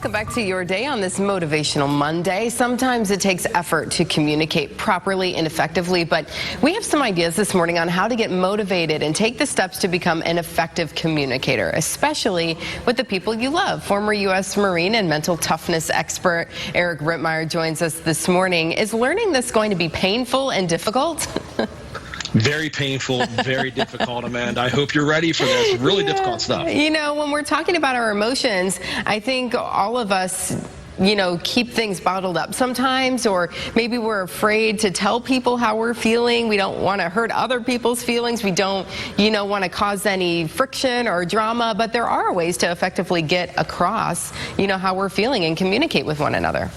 welcome back to your day on this Motivational Monday. Sometimes it takes effort to communicate properly and effectively, but we have some ideas this morning on how to get motivated and take the steps to become an effective communicator, especially with the people you love. Former U.S. Marine and mental toughness expert Eric Rittmeyer joins us this morning. Is learning this going to be painful and difficult? Very painful, very difficult, Amanda. I hope you're ready for this. Really difficult stuff. You know, when we're talking about our emotions, I think all of us, keep things bottled up sometimes, or maybe we're afraid to tell people how we're feeling. We don't want to hurt other people's feelings. We don't, want to cause any friction or drama, but there are ways to effectively get across, how we're feeling and communicate with one another.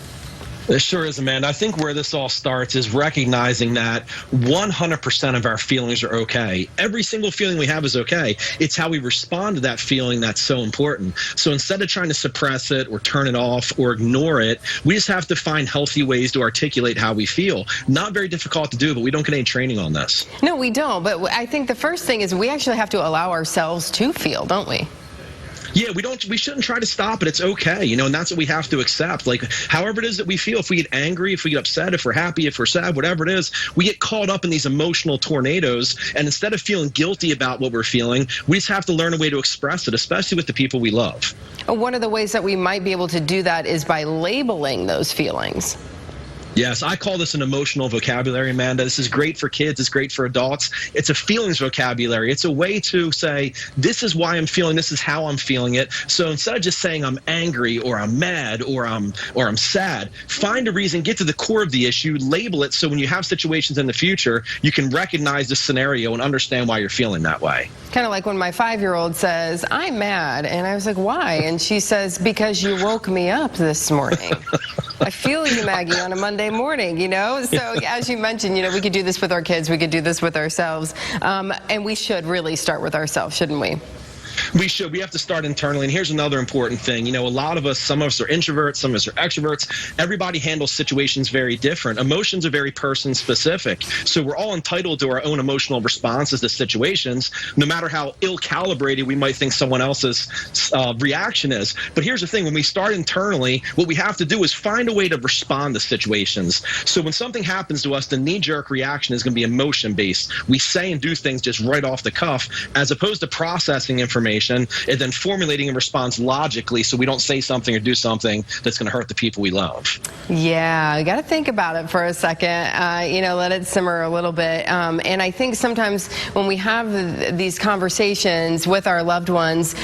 It sure is, Amanda. I think where this all starts is recognizing that 100% of our feelings are okay. Every single feeling we have is okay. It's how we respond to that feeling that's so important. So instead of trying to suppress it or turn it off or ignore it, we just have to find healthy ways to articulate how we feel. Not very difficult to do, but we don't get any training on this. No, we don't. But I think the first thing is we actually have to allow ourselves to feel, don't we? Yeah, we shouldn't try to stop it. It's okay, and that's what we have to accept. Like, however it is that we feel, if we get angry, if we get upset, if we're happy, if we're sad, whatever it is, we get caught up in these emotional tornadoes. And instead of feeling guilty about what we're feeling, we just have to learn a way to express it, especially with the people we love. One of the ways that we might be able to do that is by labeling those feelings. Yes, I call this an emotional vocabulary, Amanda. This is great for kids. It's great for adults. It's a feelings vocabulary. It's a way to say, this is why I'm feeling, this is how I'm feeling it. So instead of just saying I'm angry or I'm mad or I'm sad, find a reason, get to the core of the issue, label it, so when you have situations in the future, you can recognize the scenario and understand why you're feeling that way. Kind of like when my 5-year-old says, I'm mad. And I was like, why? And she says, because you woke me up this morning. I feel you, Maggie, on a Monday morning, So as you mentioned, we could do this with our kids. We could do this with ourselves. And we should really start with ourselves, shouldn't we? We should. We have to start internally. And here's another important thing. A lot of us, some of us are introverts, some of us are extroverts. Everybody handles situations very different. Emotions are very person specific. So we're all entitled to our own emotional responses to situations, no matter how ill-calibrated we might think someone else's reaction is. But here's the thing. When we start internally, what we have to do is find a way to respond to situations. So when something happens to us, the knee-jerk reaction is going to be emotion-based. We say and do things just right off the cuff, as opposed to processing information and then formulating a response logically, so we don't say something or do something that's going to hurt the people we love. Yeah, you got to think about it for a second, let it simmer a little bit. And I think sometimes when we have these conversations with our loved ones,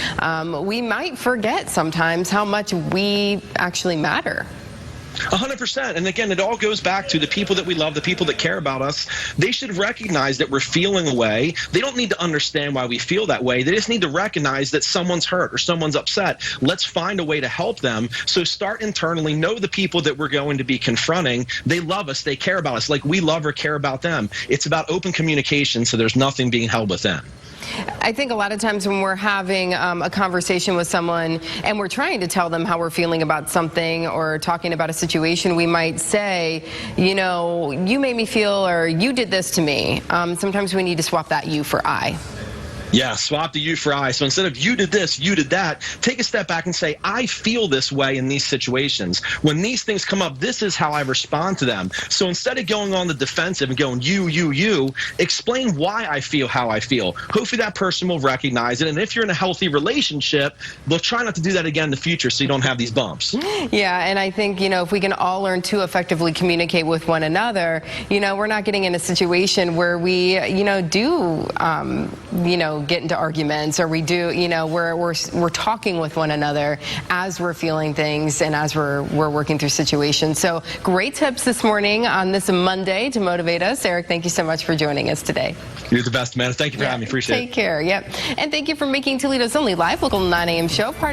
we might forget sometimes how much we actually matter. 100%. And again, it all goes back to the people that we love, the people that care about us. They should recognize that we're feeling a way. They don't need to understand why we feel that way. They just need to recognize that someone's hurt or someone's upset. Let's find a way to help them. So start internally. Know the people that we're going to be confronting. They love us. They care about us like we love or care about them. It's about open communication, so there's nothing being held within. I think a lot of times when we're having a conversation with someone and we're trying to tell them how we're feeling about something or talking about a situation, we might say, you made me feel, or you did this to me. Sometimes we need to swap that you for I. Yeah, swap the you for I. So instead of you did this, you did that, take a step back and say, I feel this way in these situations. When these things come up, this is how I respond to them. So instead of going on the defensive and going you, explain why I feel how I feel. Hopefully that person will recognize it. And if you're in a healthy relationship, we'll try not to do that again in the future so you don't have these bumps. Yeah, and I think, if we can all learn to effectively communicate with one another, we're not getting in a situation where we, get into arguments, or we do, we're talking with one another as we're feeling things and as we're working through situations. So great tips this morning on this Monday to motivate us. Eric, thank you so much for joining us today. You're the best, man. Thank you for having me. Appreciate it. Take care. Yep. And thank you for making Toledo's only live local 9 a.m. show part of